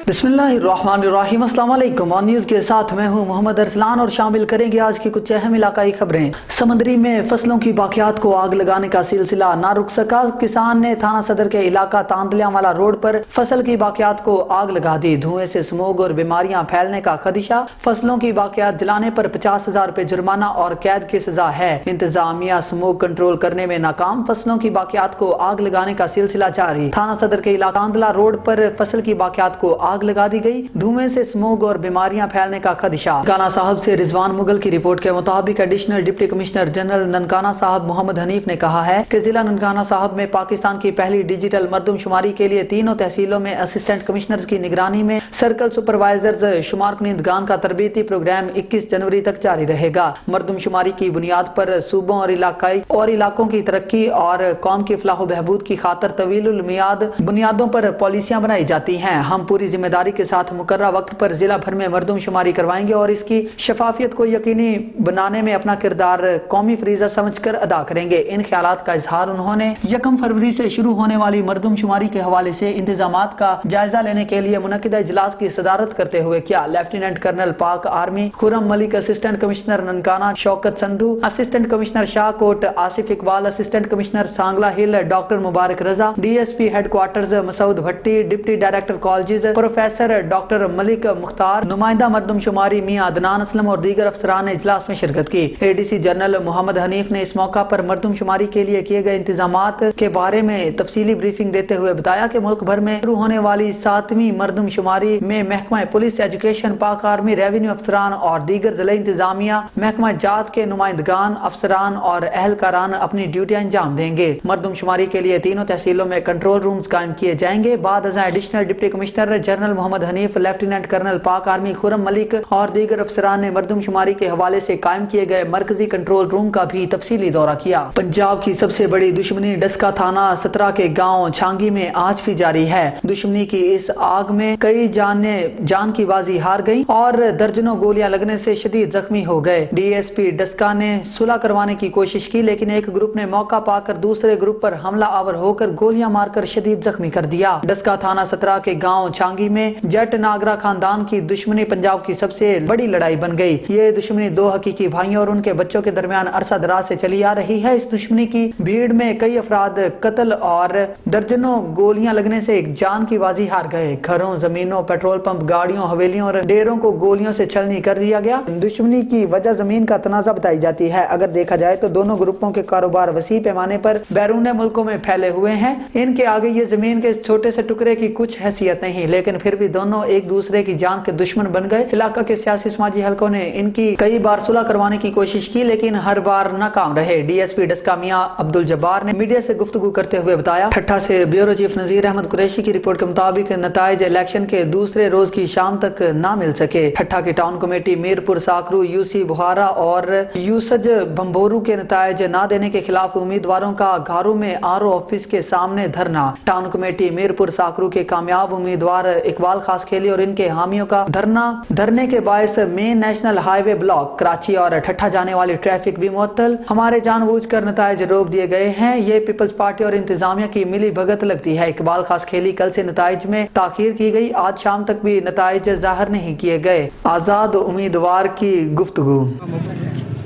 बिस्मिल्लाहिर्रहमानिर्रहीम। अस्सलाम वालेकुम। ऑन न्यूज़ के साथ मैं हूं मोहम्मद अरसलान और शामिल करेंगे आज की कुछ अहम इलाकाई खबरें। समंदरी में फसलों की बाकियात को आग लगाने का सिलसिला ना रुक सका। किसान ने थाना सदर के इलाका तांदलिया वाला रोड पर फसल की बाकियात को आग लगा दी। धुएं से स्मोग और बीमारियां फैलने का खदशा। फसलों की बाकियात जलाने पर 50,000 रुपए जुर्माना और कैद की सजा है। इंतजामिया स्मोग कंट्रोल करने में नाकाम। फसलों की बाकियात को आग लगाने का सिलसिला जारी। थाना सदर के इलाका तांदला रोड पर फसल की बाकियात को आग लगा दी गई। धुएं से स्मोग और बीमारियां फैलने का खदशा। ननकाना साहब से रिजवान मुगल की रिपोर्ट के मुताबिक additional deputy commissioner general Nankana साहब मोहम्मद हनीफ ने कहा है कि जिला ननकाना साहब में पाकिस्तान की पहली डिजिटल मर्दमशुमारी के लिए तीनों तहसीलों में असिस्टेंट कमिश्नर्स की निगरानी में सर्कल सुपरवाइजर्स शुमार कुनिंदगान का तरबीती प्रोग्राम 21 जनवरी तक जारी रहेगा। मर्दमशुमारी की बुनियाद पर सूबों और इलाकों की तरक्की और कौम की फलाह बहबूद की खातर तवीलुल मियाद बुनियादों पर पॉलिसियां बनाई जाती हैं। हम पूरी जिम्मेदारी के साथ मुकर्रर वक्त पर जिला भर में मर्दमशुमारी करवाएंगे और इसकी शफाफियत को यकीनी बनाने में अपना किरदार कौमी फरीजा समझकर अदा करेंगे। इन ख्यालात का इजहार उन्होंने 1 फरवरी से शुरू होने वाली मर्दमशुमारी के हवाले से इंतजामात का जायजा लेने के लिए मुनक्किदा इजलास की सदारत करते हुए किया। Lieutenant colonel Pak army Khurram Malik, assistant commissioner Nankana Shaukat Sandhu, assistant commissioner Shahkot Asif Iqbal, assistant commissioner Sangla hill doctor Mubarak Raza, DSP headquarters Masood Bhatti, deputy director colleges professor doctor Malik Mukhtar, नुमाइंदा मर्दमशुमारी मियां अदनान असलम और दीगर अफसरान ने इजलास में शिरकत की। ADC जनरल मोहम्मद हनीफ ने इस मौका पर मर्दमशुमारी के लिए किए गए इंतजामात के बारे में तफसीली ब्रीफिंग देते हुए बताया कि मुल्क भर में शुरू होने वाली 7वीं मर्दमशुमारी में महकमा पुलिस, एजुकेशन, पाक आर्मी, रेवेन्यू अफसरान और दीगर जिला इंतजामिया, महकमा जात के नुमाइंदगान, अफसरान और अहलकारान अपनी ड्यूटियां अंजाम देंगे। मर्दमशुमारी के लिए तीनों तहसीलों में कंट्रोल रूम्स कायम किए जाएंगे। बाद additional deputy commissioner general Mohammad Hanif, lieutenant colonel Pak army Khurram Malik और दीगर अफसरान ने मर्दमशुमारी के हवाले से कायम किए गए मरकजी कंट्रोल रूम का भी तफसीली दौरा किया। पंजाब की सबसे बड़ी दुश्मनी डस्का थाना 17 के गाँव छांगी में आज भी जारी है। दुश्मनी की इस आग में कई जान की बाजी हार गयी और दर्जनों गोलियां लगने से शदीद जख्मी हो गए। DSP डस्का ने सुलह करवाने की कोशिश की, लेकिन एक ग्रुप ने मौका पाकर दूसरे ग्रुप पर हमला आवर होकर गोलियां मारकर शदीद जख्मी कर दिया। डस्का थाना 17 के गाँव छांगी में जट नागरा खानदान की दुश्मनी पंजाब की सबसे बड़ी लड़ाई बन गई। ये दुश्मनी 2 हकीकी भाइयों और उनके बच्चों के दरमियान अरसा दराज से चली आ रही है। इस दुश्मनी की भीड़ में कई अफराद कत्ल और दर्जनों गोलियां लगने से जान की बाजी हार गए। घरों, जमीनों, पेट्रोल पंप, गाड़ियों, हवेलियों और डेरों को गोलियों से छलनी कर दिया गया। दुश्मनी की वजह जमीन का तनाजा बताई जाती है। अगर देखा जाए तो दोनों ग्रुपों के कारोबार वसी पैमाने पर बैरून मुल्कों में फैले हुए हैं। इनके आगे ये जमीन के छोटे से टुकड़े की कुछ हैसियत नहीं, लेकिन फिर भी दोनों एक दूसरे की जान के दुश्मन बन गए। इलाका के सियासी समाजी हलकों ने इनकी कई बार सुलह करवाने की कोशिश की, लेकिन हर बार नाकाम रहे। DSP डस्का मियां अब्दुल जब्बार ने मीडिया से गुफ्तगू करते हुए बताया। ठट्ठा से ब्यूरो चीफ नजीर अहमद कुरैशी की रिपोर्ट के मुताबिक नताइज इलेक्शन के दूसरे रोज की शाम तक ना मिल सके। ठट्ठा की टाउन कमेटी मीरपुर साकरू, UC बुहारा और यूसज बम्बोरू के नताइज ना देने के खिलाफ उम्मीदवारों का घारू में RO ऑफिस के सामने धरना। टाउन कमेटी मीरपुर साकरू के कामयाब उम्मीदवार इकबाल खास खेली और इनके हामियों का धरने के बायस main national highway block, Karachi और ठट्ठा जाने वाली ट्रैफिक भी मुअत्तल। हमारे जानबूझकर नताइज रोक दिए गए हैं। ये पीपल्स पार्टी और इंतजामिया की मिली भगत लगती है। इकबाल खास खेली कल से नताइज में ताखीर की गई। आज शाम तक भी नताइज जाहिर नहीं किए गए। आजाद उम्मीदवार की गुफ्तगू।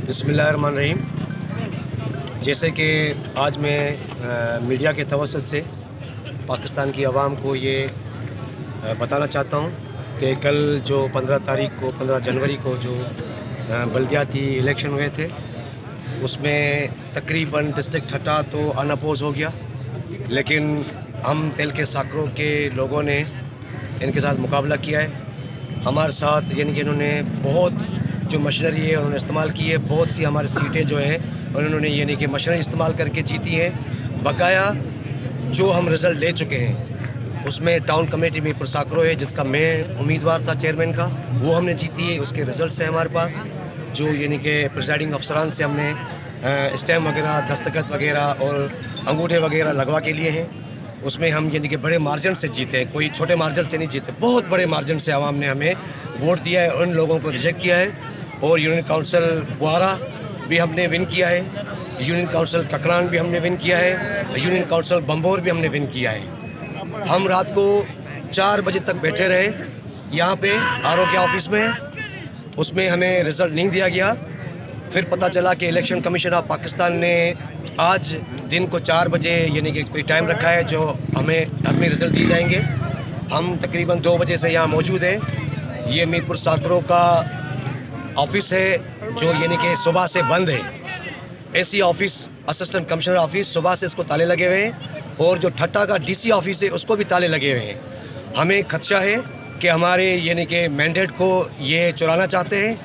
बिस्मिल्लाहिर्रहमानिर्रहीम। जैसे कि आज मैं मीडिया के तवस्सुत से पाकिस्तान की आवाम को ये बताना चाहता हूँ कि कल जो 15 जनवरी को जो बल्दियाती इलेक्शन हुए थे, उसमें तकरीबन डिस्ट्रिक्ट ठट्ठा तो अनअपोज हो गया, लेकिन हम तेल के साकरों के लोगों ने इनके साथ मुकाबला किया है। हमारे साथ यानी कि इन्होंने बहुत जो मशीनरी है उन्होंने इस्तेमाल की है। बहुत सी हमारी सीटें जो है उन्होंने यानी कि मशीनरी इस्तेमाल करके जीती हैं। बकाया जो हम रिज़ल्ट ले चुके हैं उसमें टाउन कमेटी में पुरसाकरो है, जिसका मैं उम्मीदवार था चेयरमैन का, वो हमने जीती है। उसके रिज़ल्ट है हमारे पास, जो यानी कि प्रिजाइडिंग अफसरान से हमने स्टैम्प वगैरह, दस्तखत वगैरह और अंगूठे वगैरह लगवा के लिए हैं। उसमें हम यानी कि बड़े मार्जिन से जीते हैं, कोई छोटे मार्जिन से नहीं जीते, बहुत बड़े मार्जिन से आवाम ने हमें वोट दिया है। उन लोगों को रिजेक्ट किया है। और यूनियन काउंसिल बुहारा भी हमने विन किया है, यूनियन काउंसिल ककरान भी हमने विन किया है, यूनियन काउंसिल बम्बोर भी हमने विन किया है। हम रात को 4 بجے تک بیٹھے رہے یہاں پہ RO کے آفس میں. اس میں ہمیں رزلٹ نہیں دیا گیا. پھر پتہ چلا کہ الیکشن کمیشن آف پاکستان نے آج دن کو 4 بجے یعنی کہ کوئی ٹائم رکھا ہے جو ہمیں اپنے رزلٹ دی جائیں گے. ہم تقریباً 2 بجے سے یہاں موجود ہیں. یہ میر پور ساکرو کا آفس ہے جو یعنی کہ صبح سے بند ہے. AC office assistant commissioner office صبح سے اس کو تالے لگے ہوئے ہیں, اور جو ٹھٹا کا DC آفس ہے اس کو بھی تالے لگے ہوئے ہیں. ہمیں خدشہ ہے کہ ہمارے یعنی کہ مینڈیٹ کو یہ چرانا چاہتے ہیں.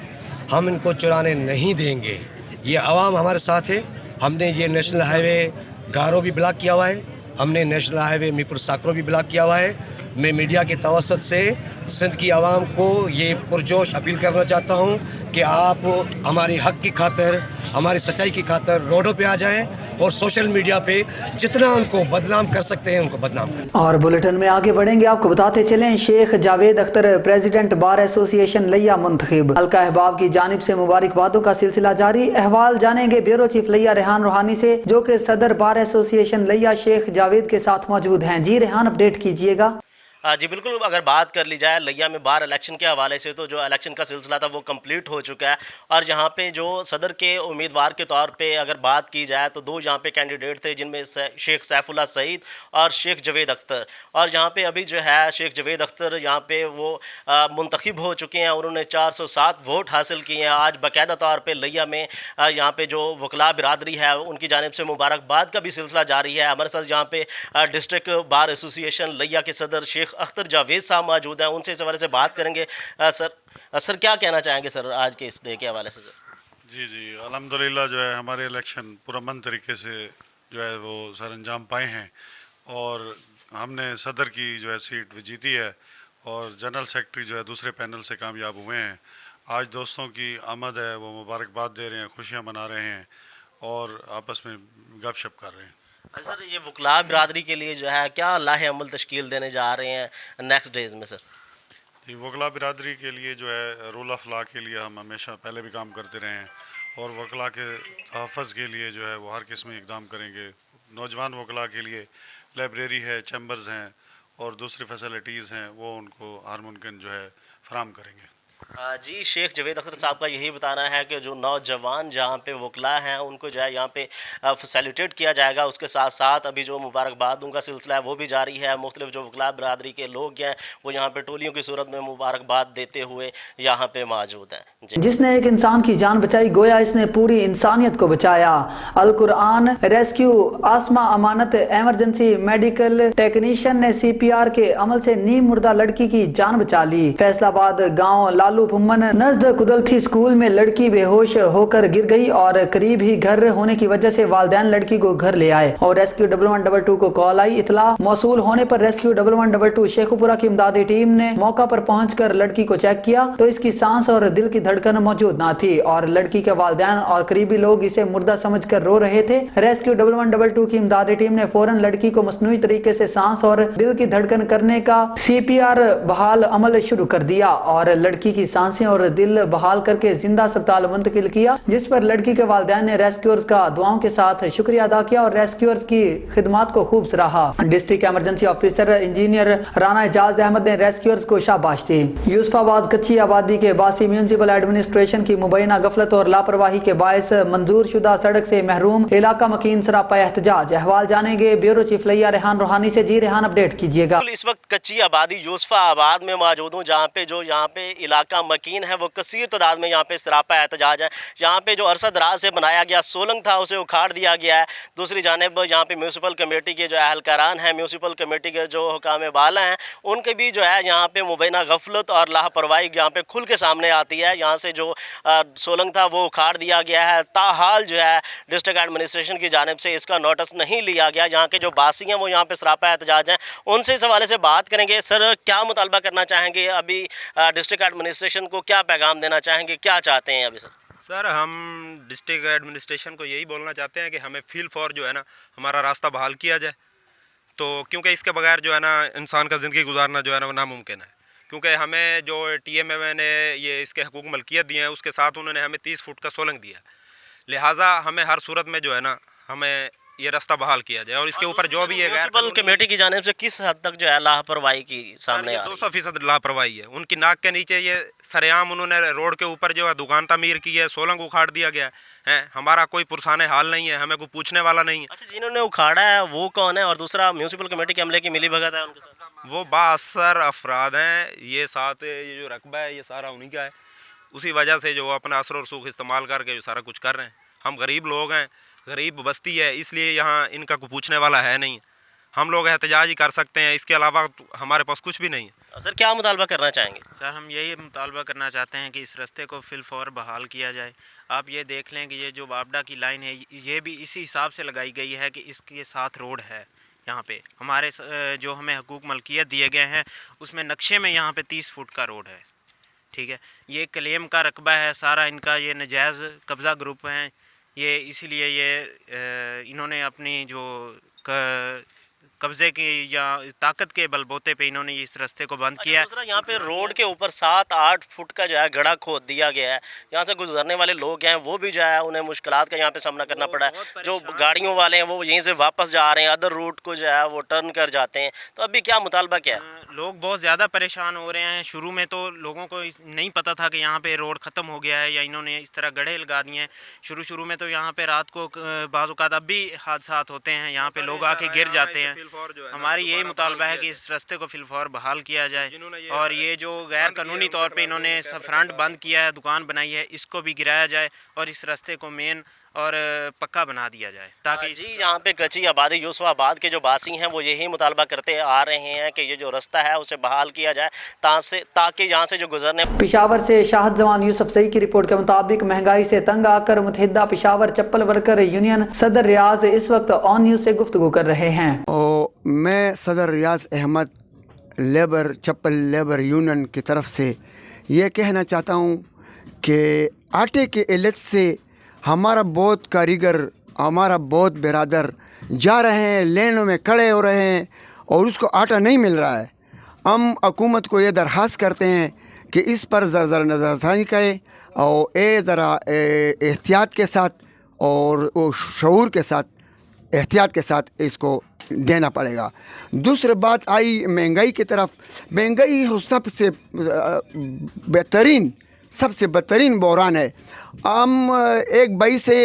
ہم ان کو چرانے نہیں دیں گے. یہ عوام ہمارے ساتھ ہے. ہم نے یہ نیشنل ہائی وے گارو بھی بلاک کیا ہوا ہے. ہم نے نیشنل ہائی وے میر پور ساکرو بھی بلاک کیا ہوا ہے. میں میڈیا کے توسط سے سندھ کی عوام کو یہ پرجوش اپیل کرنا چاہتا ہوں کہ آپ ہماری حق کی خاطر, ہماری سچائی کی خاطر روڈوں پہ آ جائیں اور سوشل میڈیا پہ جتنا ان کو بدنام کر سکتے ہیں ان کو بدنام کریں. اور بلیٹن میں آگے بڑھیں گے. آپ کو بتاتے چلیں شیخ جاوید اختر پریزیڈنٹ بار ایسوسی ایشن لیا منتخب. حلقہ احباب کی جانب سے مبارکبادوں کا سلسلہ جاری. احوال جانیں گے بیورو چیف لیا ریحان روحانی سے جو کہ صدر بار ایسوسی ایشن لیا شیخ جاوید کے ساتھ موجود ہیں. جی ریحان, اپڈیٹ کیجیے گا. جی بالکل, اگر بات کر لی جائے لیا میں بار الیکشن کے حوالے سے تو جو الیکشن کا سلسلہ تھا وہ کمپلیٹ ہو چکا ہے. اور یہاں پہ جو صدر کے امیدوار کے طور پہ اگر بات کی جائے تو 2 یہاں پہ کینڈیڈیٹ تھے جن میں شیخ سیف اللہ سعید اور شیخ جاوید اختر. اور یہاں پہ ابھی جو ہے شیخ جاوید اختر یہاں پہ وہ منتخب ہو چکے ہیں. انہوں نے 407 ووٹ حاصل کیے ہیں. آج باقاعدہ طور پہ لیا میں یہاں پہ جو وکلاء برادری ہے ان کی جانب سے مبارکباد کا بھی سلسلہ جاری ہے. ہمارے ساتھ یہاں پہ ڈسٹرکٹ بار ایسوسی ایشن لیا کے صدر شیخ اختر جاوید صاحب موجود ہیں. ان سے اس حوالے سے بات کریں گے. سر کیا کہنا چاہیں گے سر آج کے اس ڈے کے حوالے سے؟ جی الحمدللہ جو ہے ہمارے الیکشن پرامن طریقے سے جو ہے وہ سر انجام پائے ہیں, اور ہم نے صدر کی جو ہے سیٹ جیتی ہے, اور جنرل سیکرٹری جو ہے دوسرے پینل سے کامیاب ہوئے ہیں. آج دوستوں کی آمد ہے, وہ مبارکباد دے رہے ہیں, خوشیاں منا رہے ہیں اور آپس میں گپ شپ کر رہے ہیں. سر یہ وکلاء برادری کے لیے جو ہے کیا لاہ عمل تشکیل دینے جا رہے ہیں نیکسٹ ڈیز میں سر؟ وکلاء برادری کے لیے جو ہے رول آف لا کے لیے ہم ہمیشہ پہلے بھی کام کرتے رہے ہیں, اور وکلاء کے تحفظ کے لیے جو ہے وہ ہر قسم اقدام کریں گے. نوجوان وکلاء کے لیے لائبریری ہے, چیمبرز ہیں اور دوسری فیسلٹیز ہیں, وہ ان کو ہر ممکن جو ہے فراہم کریں گے. جی شیخ جاوید اختر صاحب کا یہی بتانا ہے کہ جو نوجوان جہاں پہ وکلاء ہیں ان کو جو ہے یہاں پہ فیسیلیٹیٹ کیا جائے گا. اس کے ساتھ ساتھ ابھی جو مبارکبادوں کا سلسلہ ہے وہ بھی جاری ہے. مختلف جو وکلاء برادری کے لوگ ہیں وہ یہاں پہ ٹولیوں کی صورت میں مبارکباد دیتے ہوئے یہاں پہ موجود ہیں. جس نے ایک انسان کی جان بچائی گویا اس نے پوری انسانیت کو بچایا. القرآن ریسکیو آسما امانت ایمرجنسی میڈیکل ٹیکنیشین نے CPR کے عمل سے نیم مردہ لڑکی کی جان بچا لی. فیصل آباد گاؤں لالو بھمن نزد قدلتھی اسکول میں لڑکی بے ہوش ہو کر گر گئی اور قریب ہی گھر ہونے کی وجہ سے والدین لڑکی کو گھر لے آئے اور ریسکیو 1122 کو کال آئی. اطلاع موصول ہونے پر ریسکیو 1122 شیخوپورہ کی امدادی ٹیم نے موقع پر پہنچ کر لڑکی کو چیک کیا تو اس کی سانس اور دل کی دھڑکن موجود نہ تھی اور لڑکی کے والدین اور قریبی لوگ اسے مردہ سمجھ کر رو رہے تھے. ریسکیو 1122 کی امدادی ٹیم نے فوراً لڑکی کو مصنوعی طریقے سے سانس اور دل کی دھڑکن کرنے کا CPR بحال عمل شروع کر دیا اور لڑکی کی سانسیں اور دل بحال کر کے زندہ اسپتال منتقل کیا, جس پر لڑکی کے والدین نے ریسکیورز کا دعاؤں کے ساتھ شکریہ ادا کیا اور ریسکیورز کی خدمات کو خوب سراہا. District emergency officer engineer Rana Ijaz Ahmed نے ریسکیورز کو شاباش دی. یوسف آباد کچی آبادی کے باسی میونسپل ایڈمنسٹریشن کی مبینہ غفلت اور لاپرواہی کے باعث منظور شدہ سڑک سے محروم علاقہ مکین سراپا احتجاج. احوال جانیں گے بیورو چیف لیا ریحان روحانی سے. جی ریحان, اپڈیٹ کیجیے گا. اس وقت کچی آبادی یوسف آباد میں موجود ہوں جہاں پہ یہاں پہ علاقہ مکین ہے وہ کثیر تعداد میں یہاں پہ سراپا احتجاج ہے. یہاں پہ جو عرصہ دراز سے بنایا گیا سولنگ تھا اسے اکھاڑ دیا گیا ہے. دوسری جانب یہاں پہ میونسپل کمیٹی کے جو اہلکاران ہیں, میونسپل کمیٹی کے جو حکام بالا ہیں, ان کے بھی جو ہے یہاں پہ مبینہ غفلت اور لاپرواہی یہاں پہ کھل کے سامنے آتی ہے. یہاں سے جو سولنگ تھا وہ اکھاڑ دیا گیا ہے. تاحال جو ہے ڈسٹرکٹ ایڈمنسٹریشن کی جانب سے اس کا نوٹس نہیں لیا گیا. یہاں کے جو باسی ہیں وہ یہاں پہ سراپا احتجاج ہیں, ان سے اس حوالے سے بات کریں گے. سر کیا مطالبہ کرنا چاہیں گے ابھی ڈسٹرکٹ ایڈمنسٹریشن کو, کیا پیغام دینا چاہیں گے, کیا چاہتے ہیں ابھی؟ سر ہم ڈسٹرکٹ ایڈمنسٹریشن کو یہی بولنا چاہتے ہیں کہ ہمیں فیل فور جو ہے نا ہمارا راستہ بحال کیا جائے, تو کیونکہ اس کے بغیر جو ہے نا انسان کا زندگی گزارنا جو ہے نا وہ ناممکن ہے. کیونکہ ہمیں جو TMA نے یہ اس کے حقوق ملکیت دیے ہیں اس کے ساتھ انہوں نے ہمیں 30 فٹ کا سولنگ دیا, لہٰذا ہمیں ہر صورت میں جو ہے نا ہمیں ये रास्ता बहाल किया जाए और इसके ऊपर जो भी है म्यूनसिपल कमेटी की जानिब से किस हद तक जो है लापरवाही की सामने आ रही है? 200% लापरवाही है उनकी। नाक के नीचे ये सरेआम उन्होंने रोड के ऊपर जो है दुकान तामीर की है, सोलंग उखाड़ दिया गया है। हमारा कोई पुरसाने हाल नहीं है, हमें कोई पूछने वाला नहीं है। अच्छा, जिन्होंने उखाड़ा है वो कौन है, और दूसरा म्यूनसिपल कमेटी के अमले की मिली भगत है उनके साथ? वो बासर अफराद हैं, ये साथ ये जो रकबा है ये सारा उन्हीं का है। उसी वजह से जो अपना असर और सुख इस्तेमाल करके जो सारा कुछ कर रहे हैं। हम गरीब लोग हैं, गरीब बस्ती है, इसलिए यहाँ इनका कोई पूछने वाला है नहीं। हम लोग एहतजाज ही कर सकते हैं, इसके अलावा हमारे पास कुछ भी नहीं है। सर क्या मुतालबा करना चाहेंगे? सर हम यही मुतालबा करना चाहते हैं कि इस रास्ते को फिलफौर बहाल किया जाए। आप ये देख लें कि ये जो बाबडा की लाइन है ये भी इसी हिसाब से लगाई गई है कि इसके साथ रोड है। यहाँ पे हमारे जो हमें हकूक मलकियत दिए गए हैं उसमें नक्शे में यहाँ पे 30 फुट का रोड है, ठीक है। ये क्लेम का रकबा है सारा इनका, ये नजायज़ कब्ज़ा ग्रुप हैं ये, इसीलिए ये इन्होंने अपनी जो कब्ज़े की या ताकत के बलबोते पे इन्होंने इस रास्ते को बंद किया है। दूसरा यहाँ पे रोड के ऊपर 7-8 फुट का जो है गड्ढा खोद दिया गया है। यहाँ से गुजरने वाले लोग हैं वो भी जो है उन्हें मुश्किलात का यहाँ पे सामना करना पड़ा है। जो गाड़ियों वाले हैं वो यहीं से वापस जा रहे हैं, अदर रूट को जो है वो टर्न कर जाते हैं। तो अभी क्या मुतालबा क्या है? लोग बहुत ज़्यादा परेशान हो रहे हैं। शुरू में तो लोगों को नहीं पता था कि यहाँ पे रोड ख़त्म हो गया है या इन्होंने इस तरह गड्ढे लगा दिए हैं। शुरू में तो यहाँ पे रात को बाज़ औक़ात अब भी हादसात होते हैं, यहाँ पे लोग आके गिर जाते हैं। हमारी यही मुतालबा है कि इस रास्ते को फिलफौर बहाल किया जाए और ये जो गैर कानूनी तौर पे इन्होंने फ्रंट बंद किया है, दुकान बनाई है, इसको भी गिराया जाए और इस रास्ते को मेन और पक्का बना दिया जाए ताकि जी यहाँ पे कच्ची आबादी यूसुफाबाद के जो बासी हैं वो यही मुतालबा करते आ रहे हैं कि ये जो रास्ता है उसे बहाल किया जाए ताकि यहाँ से जो गुजरने। पेशावर से शाहद जवान यूसुफ सई की रिपोर्ट के मुताबिक महंगाई से तंग आकर मुतहिदा पेशावर चप्पल वर्कर यूनियन सदर रियाज इस वक्त ऑन न्यूज़ से गुफ्तगू कर रहे हैं। और मैं सदर रियाज अहमद लेबर चप्पल लेबर यूनियन की तरफ से ये कहना चाहता हूँ कि आटे के इल्लत से हमारा बहुत कारीगर, हमारा बहुत बिरादर जा रहे हैं, लेनों में खड़े हो रहे हैं और उसको आटा नहीं मिल रहा है। हम हुकूमत को ये दरख्वास्त करते हैं कि इस पर ज़रा नज़रसानी करे और ज़रा एहतियात के साथ और वो शऊर के साथ, एहतियात के साथ इसको देना पड़ेगा। दूसरी बात आई महंगाई की तरफ। महंगाई सबसे सबसे बदतरीन बहरान है। हम एक भाई से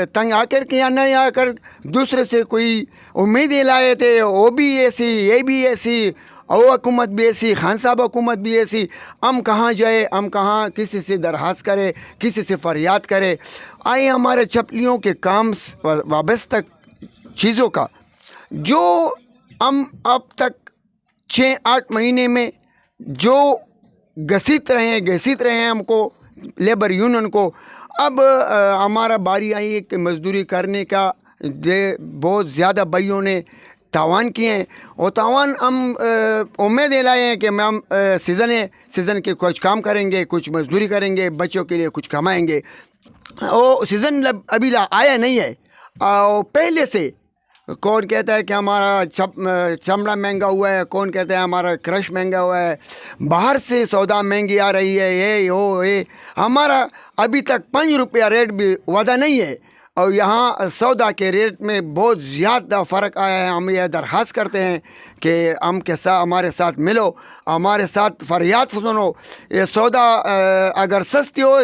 तंग आकर के या नहीं आकर दूसरे से कोई उम्मीदें लाए थे, वो भी ऐसी, ये भी ऐसी, और हुकूमत भी ऐसी, खान साहब हुकूमत भी ऐसी। हम कहाँ जाए, हम कहाँ किसी से दरख्वास्त करें, किसी से फरियाद करें? आए हमारे चपलियों के काम वाबस्ता चीज़ों का जो हम अब तक 6-8 महीने में जो घसीट रहे हैं हमको लेबर यूनियन को। अब हमारा बारी आई है कि मजदूरी करने का बहुत ज़्यादा भाइयों ने तावान किए हैं और तावान हम उम्मीदें लाए हैं कि हम सीज़न के कुछ काम करेंगे, कुछ मजदूरी करेंगे, बच्चों के लिए कुछ कमाएंगे। और सीज़न अभी आया नहीं है और पहले से कौन कहता है कि हमारा चमड़ा महंगा हुआ है, कौन कहता है हमारा क्रश महंगा हुआ है, बाहर से सौदा महंगी आ रही है, ये हमारा अभी तक 5 रुपया रेट भी वादा नहीं है और यहाँ सौदा के रेट में बहुत ज़्यादा फ़र्क आया है। हम यह दरख्वास्त करते हैं कि हम के साथ हमारे साथ मिलो, हमारे साथ फरियाद सुनो। ये सौदा अगर सस्ती हो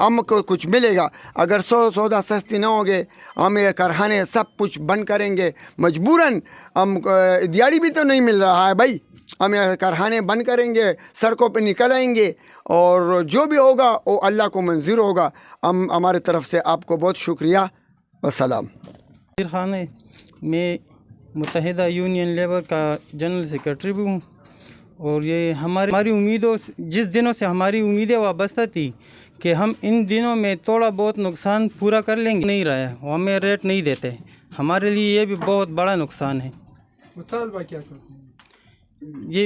हमको कुछ मिलेगा, अगर सौदा सस्ती ना होगे हम ये कारखाने सब कुछ बंद करेंगे मजबूरन। हम दिहाड़ी भी तो नहीं मिल रहा है भाई, हम ये कारखाने बंद करेंगे, सड़कों पे निकल आएंगे और जो भी होगा वो अल्लाह को मंजूर होगा। हम हमारे तरफ से आपको बहुत शुक्रिया, वस्सलाम। खाने में मुत्तहिदा यूनियन लेबर का जनरल सेक्रेटरी भी हूँ और ये हमारी उम्मीदों, जिस दिनों से हमारी उम्मीदें वाबस्ता थी कि हम इन दिनों में थोड़ा बहुत नुकसान पूरा कर लेंगे, नहीं रहा है। हमें रेट नहीं देते, हमारे लिए ये भी बहुत बड़ा नुकसान है। मुतालबा क्या करते हैं? ये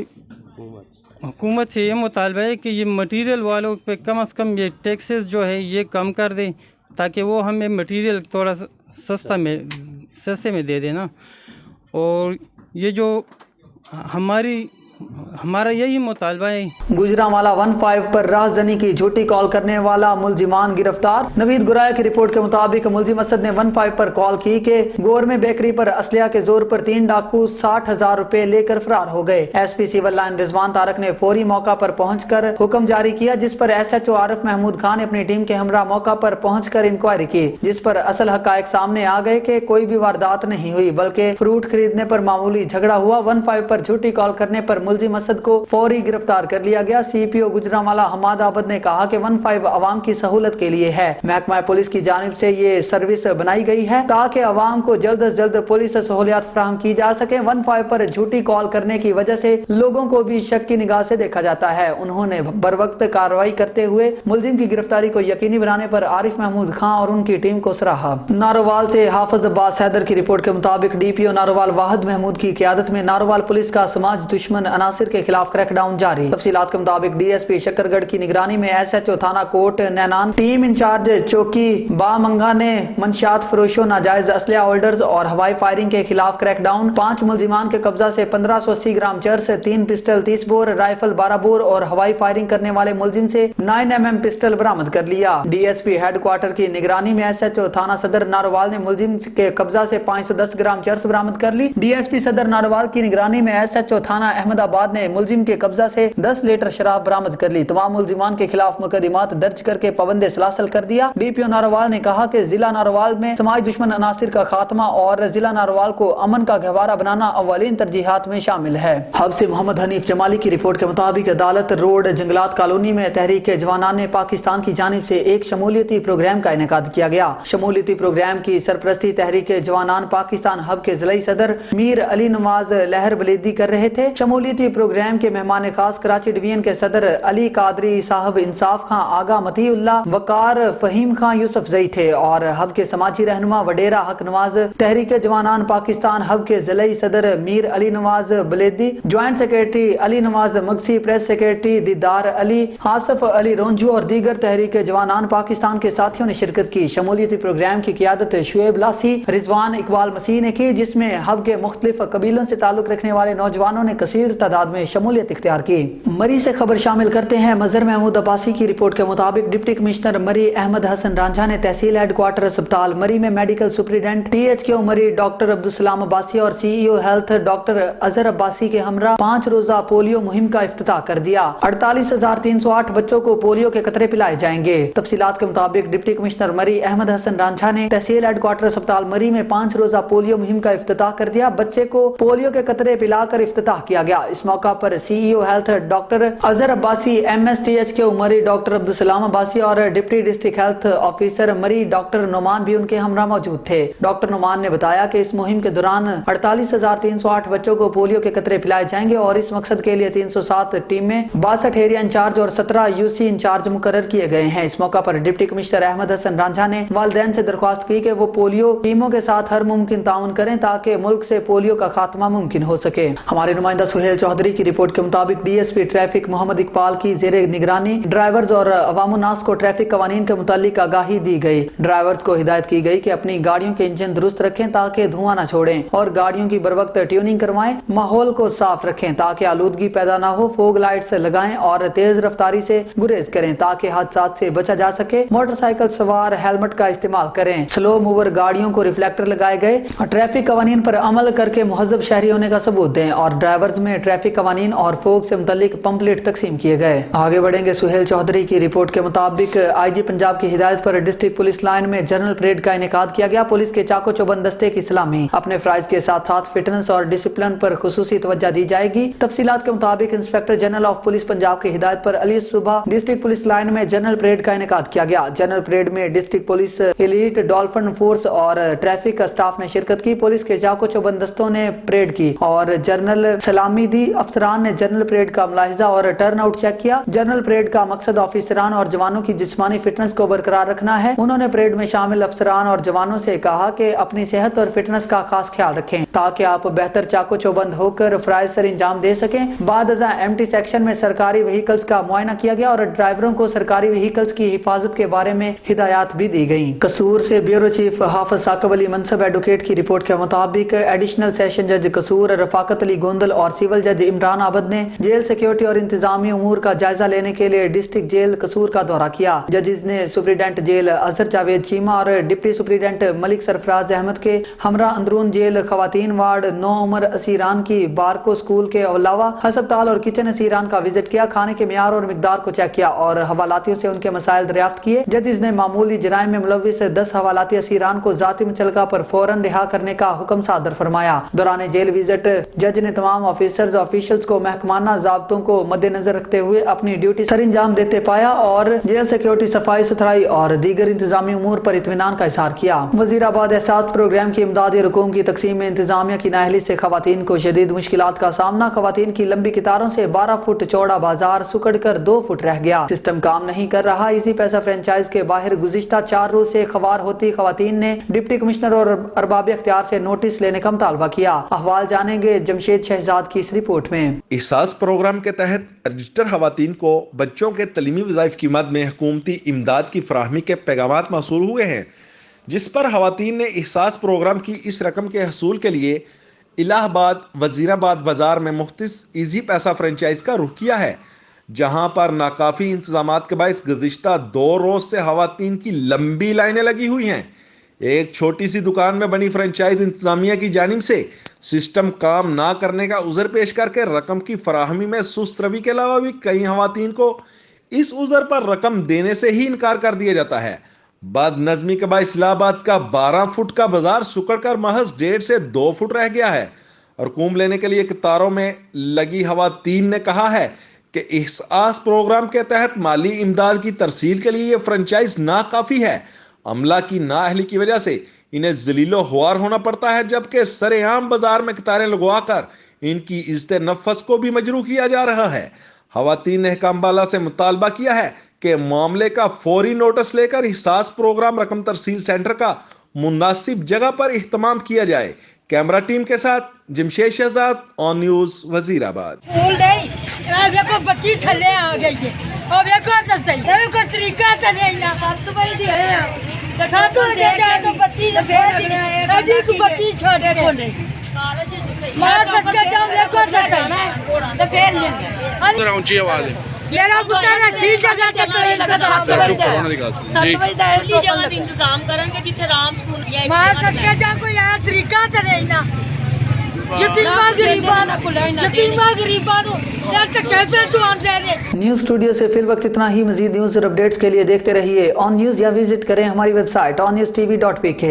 हुकूमत से ये मुतालबा है कि ये मटेरियल वालों पे कम से कम ये टैक्सेस जो है ये कम कर दें ताकि वो हमें मटेरियल थोड़ा सस्ते में दे देना। और ये जो हमारी हमारा यही मुतालबा है। गुजरांवाला 15 पर राहजनी की झूठी कॉल करने वाला मुलजिमान गिरफ्तार। नवीद गुराया की रिपोर्ट के मुताबिक मुलजिम असद ने 15 पर कॉल की कि गोर में बेकरी पर असलिया के जोर पर 3 डाकू 60,000 रुपए लेकर फरार हो गए। SP civil line Rizwan Tariq ने फौरी मौका पर पहुंचकर हुक्म जारी किया, जिस पर SHO आरिफ महमूद खान ने अपनी टीम के हमरा मौका पर पहुंचकर इंक्वायरी की, जिस पर असल हकायक सामने आ गए कि कोई भी वारदात नहीं हुई बल्कि फ्रूट खरीदने पर मामूली झगड़ा हुआ। 15 पर झूठी कॉल करने पर मुलजिम असद को फौरी गिरफ्तार कर लिया गया। CPO गुजरांवाला हमाद आबद ने कहा कि 15 अवाम की सहूलत के लिए है। महकमा पुलिस की जानिब से ये सर्विस बनाई गई है ताकि अवाम को जल्द से जल्द पुलिस सहूलियात फराहम की जा सके। 15 पर झूठी कॉल करने की वजह से लोगों को भी शक की निगाह से देखा जाता है। उन्होंने बरवक्त कार्रवाई करते हुए मुलजिम की गिरफ्तारी को यकीनी बनाने पर आरिफ महमूद खान और उनकी टीम को सराहा। नारोवाल से हाफिज अब्बास हैदर की रिपोर्ट के मुताबिक DPO नारोवाल वाहिद महमूद की क़यादत में नारोवाल पुलिस का समाज दुश्मन अनासिर के खिलाफ क्रैकडाउन जारी। तफसीलात के मुताबिक DSP शकरगढ़ की निगरानी में SHO थाना कोट नैनान, टीम इंचार्ज चौकी बामंगा ने मंशियात फरोशों, नाजायज असलिया होल्डर्स और हवाई फायरिंग के खिलाफ क्रैकडाउन। 5 मुलजिमान के कब्जा से 1580 ग्राम चरस, 3 पिस्टल 30 बोर, राइफल 12 बोर और हवाई फायरिंग करने वाले मुलजिम से 9mm पिस्टल बरामद कर लिया। DSP हेडक्वार्टर की निगरानी में SHO थाना सदर नारोवाल ने मुलजिम के कब्जा से 510 ग्राम चरस बरामद कर ली। DSP सदर नारोवाल की निगरानी में SHO थाना अहमदाबाद ने मुलजिम के कब्जा से 10 लीटर शराब बरामद कर ली। तमाम मुलजिमान के खिलाफ मुकदमात दर्ज करके पाबंद सलासल कर दिया। DPO नारोवाल ने कहा कि जिला नारोवाल में समाज दुश्मन अनासिर का खात्मा और जिला नारोवाल को अमन का गहवारा बनाना अव्वलीन तरजीहात में शामिल है। हब से मोहम्मद हनीफ जमाली की रिपोर्ट के मुताबिक अदालत रोड जंगलात कॉलोनी में तहरीक जवानान पाकिस्तान की जानिब से एक शमूलियती प्रोग्राम का इनेकाद किया गया। शमूलियती प्रोग्राम की सरपरस्ती तहरीक जवानान पाकिस्तान हब के जिला सदर मीर अली नवाज लहर बलीदी कर रहे थे। शमूलियती प्रोग्राम के मेहमान खास कराची डिवीजन के सदर अली कादरी साहब, इंसाफ खां, आगा मतीउल्लाह, वकार फहीम खां, यूसुफ जई थे और हब के समाजी रहनुमा वडेरा हक नवाज, तहरीक जवानान पाकिस्तान हब के जिला सदर Mir Ali Nawaz Baledi, joint secretary Ali Nawaz Magsi, press secretary Didar Ali, Asaf Ali रोंजू और दीगर तहरीक जवानान पाकिस्तान के साथियों ने शिरकत की। शमूलियती प्रोग्राम की क़यादत शुएब लासी, रिजवान इकबाल मसीह ने की, जिसमें हब के मुख्तलिफ कबीलों से ताल्लुक रखने वाले नौजवानों ने कसीर तादाद में शमूलियत इख्तियार की। मरी से खबर शामिल करते हैं। मजहर महमूद अब्बासी की रिपोर्ट के मुताबिक डिप्टी कमिश्नर मरी अहमद हसन रांझा ने तहसील हेडक्वार्टर अस्पताल मरी में मेडिकल सुपरिटेंडेंट THQ मरी डॉक्टर अब्दुल सलाम अब्बासी और CEO health doctor Azhar Abbasi के हमरा 5 रोजा पोलियो मुहिम का इफ्तिताह कर दिया। 48,308 बच्चों को पोलियो के कतरे पिलाए जाएंगे। तफसीलात के मुताबिक डिप्टी कमिश्नर मरी अहमद हसन रांझा ने तहसील हेडक्वार्टर अस्पताल मरी में 5 रोजा पोलियो मुहिम का इफ्तिताह कर दिया। बच्चे को पोलियो के कतरे पिलाकर इफ्तिताह किया गया। इस मौका पर CEO health doctor Azhar Abbasi, MS THQ मरी डॉक्टर अब्दुल सलाम अब्बासी और डिप्टी डिस्ट्रिक्ट हेल्थ ऑफिसर मरी डॉक्टर नुमान भी उनके हमरा मौजूद थे। डॉक्टर नुमान ने बताया कि इस मुहिम के दौरान 48,308 बच्चों को पोलियो के कतरे पिलाए जाएंगे और इस मकसद के लिए 307 टीमें, 62 एरिया इंचार्ज और 17 UC इंचार्ज मुकर्रर किए गए हैं। इस मौका पर डिप्टी कमिश्नर अहमद हसन रांझा ने वालिदैन से दरख्वास्त की कि वो पोलियो टीमों के साथ हर मुमकिन ताउन करें ताकि मुल्क से पोलियो का खात्मा मुमकिन हो सके। हमारे नुमाइंदा सुहेल चौधरी की रिपोर्ट के मुताबिक DSP ट्रैफिक मोहम्मद इकबाल की जेरे निगरानी ड्राइवर्स और अवामुन्नास को ट्रैफिक कवानीन के मुतालिक आगाही दी गई। ड्राइवर्स को हिदायत की गई कि अपनी गाड़ियों के इंजन दुरुस्त रखें ताकि धुआं न छोड़ें और गाड़ियों की बरवक्त ट्यूनिंग करवाएं, माहौल को साफ रखें ताकि आलूदगी पैदा न हो, फोग लाइट्स लगाएं और तेज रफ्तारी से गुरेज करें ताकि हादसात से बचा जा सके। मोटरसाइकिल सवार हेलमेट का इस्तेमाल करें। स्लो मूवर गाड़ियों को रिफ्लेक्टर लगाए गए। ट्रैफिक कवानीन पर अमल करके मुहज्जब शहरी होने का सबूत दें और ड्राइवर्स में ट्रैफिक कवानीन और फोग से मुतालिक पंपलेट तकसीम किए गए। आगे बढ़ेंगे। सुहेल चौधरी की रिपोर्ट के मुताबिक IG पंजाब की हिदायत पर डिस्ट्रिक्ट पुलिस लाइन में जनरल परेड का इनेकाद किया गया। पुलिस के चाको चौबंद दस्ते की सलामी। अपने फ्राइज के साथ साथ फिटनेस और डिसिप्लिन पर खुसूसी तवज्जो दी जाएगी। तफसीलात के मुताबिक inspector general of police Punjab की हिदायत पर अली सुबह डिस्ट्रिक्ट पुलिस लाइन में जनरल परेड का इनेकाद किया गया। जनरल परेड में district police, elite, dolphin force और ट्रैफिक स्टाफ ने शिरकत की। पुलिस के चाको चौबंद दस्तों ने परेड की और जनरल सलामी दी। अफसरान ने जनरल परेड का मुलाहिजा और टर्न आउट चेक किया। जनरल परेड का मकसद ऑफिसरान और जवानों की जिस्मानी फिटनेस को बरकरार रखना है। उन्होंने परेड में शामिल अफसरान और जवानों से कहा कि अपनी सेहत और फिटनेस का खास ख्याल रखें ताकि आप बेहतर चाको चौबंद होकर फराइज सर इंजाम दे सकें। बाद एम्प्टी सेक्शन में सरकारी व्हीकल्स का मुआयना किया गया और ड्राइवरों को सरकारी व्हीकल्स की हिफाजत के बारे में हिदायत भी दी गई। कसूर से ब्यूरो चीफ हाफिज साकिब अली मनसब एडवोकेट की रिपोर्ट के मुताबिक एडिशनल सेशन जज कसूर रफाकत अली गोंदल और सिविल जज जज इमरान आबद ने जेल सिक्योरिटी और इंतजामी उमूर का जायजा लेने के लिए डिस्ट्रिक्ट जेल कसूर का दौरा किया। जजेस ने सुप्रीडेंट जेल अजहर जावेद चीमा और डिप्टी सुप्रीडेंट मलिक सरफराज अहमद के हमरा अंदरून जेल खवातीन वार्ड 9 उम्र असीरान की बारको स्कूल के अलावा हस्पताल और किचन असीरान का विजिट किया, खाने के मियार और मिकदार को चेक किया और हवालातियों से उनके मसाइल दरियाफ्त किए। जजेस ने मामूली जराइम में मुलविस 10 हवालाती असीरान को जाती मुचलका पर फौरन रिहा करने का हुक्म सादर फरमाया। दौरान जेल विजिट जज ने तमाम ऑफिसर्स ऑफिशियल्स को महकमाना ज़ाब्तों को मद्देनजर रखते हुए अपनी ड्यूटी सर अंजाम देते पाया और जेल सिक्योरिटी, सफाई सुथराई और दीगर इंतजामी उमूर पर इत्मीनान का इज़हार किया। वज़ीराबाद एहसास प्रोग्राम की इमदादी रकूम की तकसीम में इंतजामिया की नाअहली से खवातीन को शदीद मुश्किलात का सामना। खवातीन की लंबी कतारों से 12 फुट चौड़ा बाजार सुकड़ कर 2 फुट रह गया। सिस्टम काम नहीं कर रहा। इसी पैसा फ्रेंचाइज के बाहर गुज़िश्ता 4 रोज से खवार होती खवातीन ने डिप्टी कमिश्नर और अरबाब इख्तियार से नोटिस लेने का मुतालबा किया। अहवाल जानेंगे जमशेद शहजाद की इस रिपोर्ट में। एहसास प्रोग्राम के तहत रजिस्टर खवातीन को बच्चों के तलीमी वज़ाइफ की मद में हुकूमती इमदाद की फराहमी के पैगामात मौसूल हुए हैं, जिस पर खवातीन ने एहसास प्रोग्राम की इस रकम के हसूल के लिए इलाहाबाद वज़ीराबाद बाजार में मुख्तस ईजी पैसा फ्रेंचाइज का रुख किया है, जहां पर नाकाफी इंतजामात के बायस गुज़िश्ता 2 रोज से खवातीन की लंबी लाइनें लगी हुई हैं। एक छोटी सी दुकान में बनी फ्रेंचाइज इंतजामिया की जानिब से सिस्टम काम ना करने का उज़र पेश करके रकम की फराहमी में सुस्त रवि के अलावा भी कई खवातीन को इस उज़र पर रकम देने से ही इनकार कर दिया जाता है। बदनज़मी के बाद इस्लामाबाद का 12 फुट का बाजार सुकड़ कर महज 1.5 से 2 फुट रह गया है और कूम लेने के लिए कतारों में लगी खवातीन ने कहा है कि एहसास प्रोग्राम के तहत माली इमदाद की तरसील के लिए ये फ्रेंचाइज नाकाफी है। अमला की नाअहली की वजह से इन्हें जलीलो ख्वार होना पड़ता है, जबकि सरेआम बाजार में कतारें लगवाकर इनकी इज्जत नफस को भी मजरूह किया जा रहा है। खवातीन ने हकामबाला से मुतालबा किया है कि मामले का फौरी नोटिस लेकर एहसास प्रोग्राम रकम तरसील सेंटर का मुनासिब जगह पर इहतमाम किया जाए। कैमरा टीम के साथ जमशेद शहजाद, ऑन न्यूज वजीराबाद। देखो बच्ची थले आ गई है और देखो तो सही देखो तरीका तो नहीं ना 7 बजे दे है 7 बजे जाए तो बच्ची ने फिर अभी को बच्ची छोड़ दे मां सच्चा जाओ देखो तो सही तो फिर नहीं ऊंची आवाज है मेरा पुत्र ना 6 जगह पे चले लगा 7 बजे 7 बजे दा जगह इंतजाम करेंगे जिथे राम स्कूल है मां सच्चा जा कोई आ तरीका तो नहीं ना न्यूज़ स्टूडियो से फिल वक्त इतना ही। मजीद न्यूज़ और अपडेट्स के लिए देखते रहिए ऑन न्यूज़ या विजिट करें हमारी वेबसाइट onNewsTV.pk।